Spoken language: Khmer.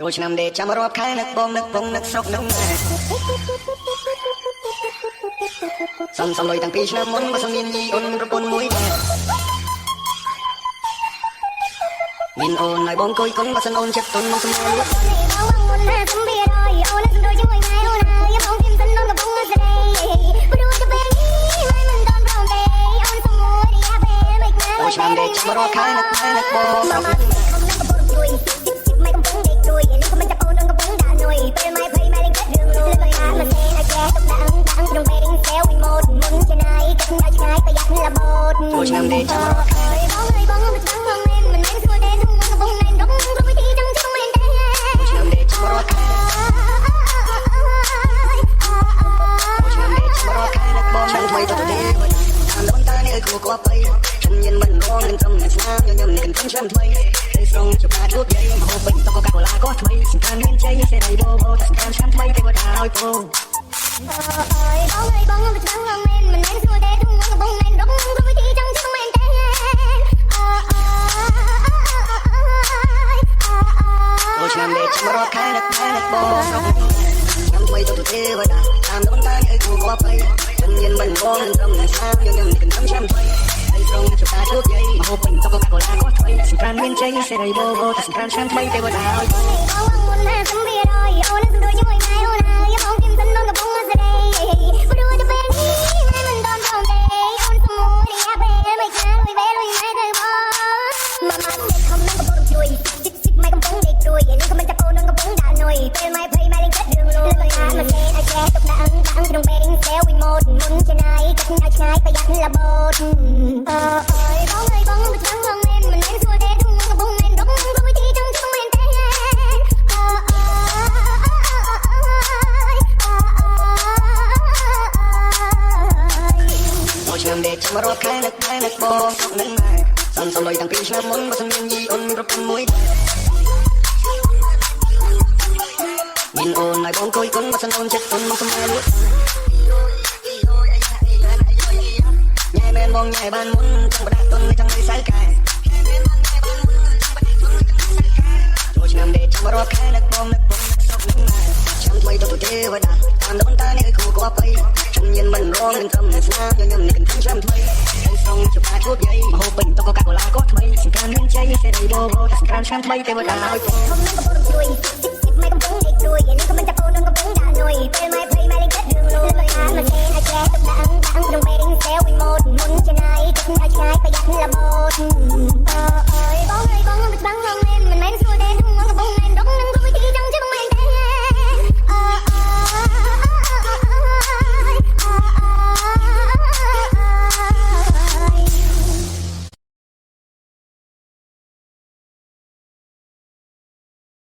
ចូលឆ្នាំដេកចាំរាប់ខែនឹកបងនឹកបងនឹកស្រុកនឹងណាសំលុយតាំងពីឆ្នាំមុនបើសំមានញីអូនប្រពន្ធមួយដែរមានអូនឲ្យបងគួយកុនបើសិនអូនចិត្តទុនមកសំណាយបងមុនណាសំវារយអូនសំដូចជាមួយថ្ងៃអូនហើយបងខ្ញុំសិនអូនកំពុងស្ដីព្រោះតែពេលនេះមិនមិនដល់ប្រងទេអូនសមួយរយៈពេលមិនណាចូលឆ្នាំដេកចាំរាប់ខែនឹកបងស្រុកនឹងពេលម៉ែភ័យម៉ែលេងគិតរឿងនោះលើអាមិនទេណាចេះទុកដាក់ក្នុងពេលសេវវិញម៉ូតមុនឆ្នៃគិតដល់ឆ្ងាយប្រយ័ត្នលបូតចូលឆ្នាំដេកចាំរកខែបងមិនដឹងបងមិនមែនស្គាល់ទេក្នុងកំពុងណែនដងគ្រប់វិធីចង់មិនទេចូលឆ្នាំដេកចាំរកខែចូលឆ្នាំដេកចាំរកខែនឹកបងឆ្នាំថ្មីទៅទៅនេះតាមដល់តានេះគួរគួរទៅខ្ញុំញ៉ាំមិនរងនឹងត្រឹមស្នាមញ៉ាំនេះខ្ញុំឆ្នាំថ្មីតែស្រងជប់ជួបយាយហូបពេញតកកាកូឡាក៏ថ្មីសំខាន់មានជ័យសេរីបបោតែសំខាន់ឆ្នាំថ្មីទេវតាឲ្យពងអើយបងមិនដឹងបងមិនមែនស្គាល់ទេក្នុងកំពុងណែនដងគ្រប់វិធីចង់មិនទេចូលឆ្នាំដេកចាំរកខែនឹកបងស្រុកឆ្នាំថ្មីទៅទេវតាតាមដល់តានេះគួរគួរទៅខ្ញុំញ៉ាំមិនរងនឹងត្រឹមស្នាមញ៉ាំនេះខ្ញុំឆ្នាំថ្មីស្រងជប់ជួបយាយហូបពេញតកកាកូឡាក៏ថ្មីសំខាន់មានជ័យសេរីបបោតែសំខាន់ឆ្នាំថ្មីទេវតាឲ្យបងមុនណាសំវារយអូនសំដូចជាមួយថ្ងៃអូនហើយបងខ្ញុំសិនអូនកំពុងស្ដីព្រោះតែពេលនេះមិនមិនដល់ប្រងទេអូនសមួយរយៈពេលមិនខានមួយពេលមួយថ្ងៃទៅបងម៉ាម៉ាទេខំនឹងកំពុងជួយជីកម៉ែកំពុងដេកព្រួយនេះក៏មិនចាប់អូននឹងកំពុងដាក់នុយពេលម៉ែភ័យម៉ែលេងគិតរឿងនោះលើអាមិនទេណាចេះទុកដាក់ក្នុងពេលសេវវិញម៉ូតមុនឆ្នៃគិតដល់ឆ្ងាយប្រយ័ត្នលបូតអើយបងមិនដឹងបងមិនមែនស្គាល់ទេក្នុងកំពុងណែនដងគ្រប់វិធីចង់មិនទេចូលឆ្នាំដេកចាំរកខែនឹកបងស្រុកនឹងណាសំលុយតាំងពីឆ្នាំមុនបើសំមានញីអូនប្រពន្ធមួយមានអូនឲ្យបងគួយកុនបើសិនអូនចិត្តទុនមកសំណាយលក់ញ៉ែមែនបងញ៉ែបានមុនចង់បដាក់ទុនចង់ឲ្យសៅកែចូលឆ្នាំដេកចាំរកខែនឹកបងស្រុកនឹងណាឆ្នាំថ្មីទៅទេវតាតាមដល់តានេះគួរគួរទៅខ្ញុំញ៉ាំមិនរងនឹងត្រឹមស្នាមញ៉ាំនេះខ្ញុំឆ្នាំថ្មីតែស្រងជប់ជួបយាយហូបពេញតកកាកូឡាក៏ថ្មីសំខាន់មានជ័យសេរីបបោតែសំខាន់ឆ្នាំថ្មីទេវតាឲ្យខ្ញុំនឹងកំពុងជួយម៉ែកំពុងដេកព្រួយនេះក៏មិនចាប់អូននឹងកំពុងដាក់នុយពេលម៉ែភ័យម៉ែលេងគិតរឿងនោះលើអាមិនទេណាចេះទុកដាក់ក្នុងពេលសេវវិញម៉ូតមុនឆ្នៃគិតដល់ឆ្ងាយប្រយ័ត្នលបូតអើយបងមិនដឹង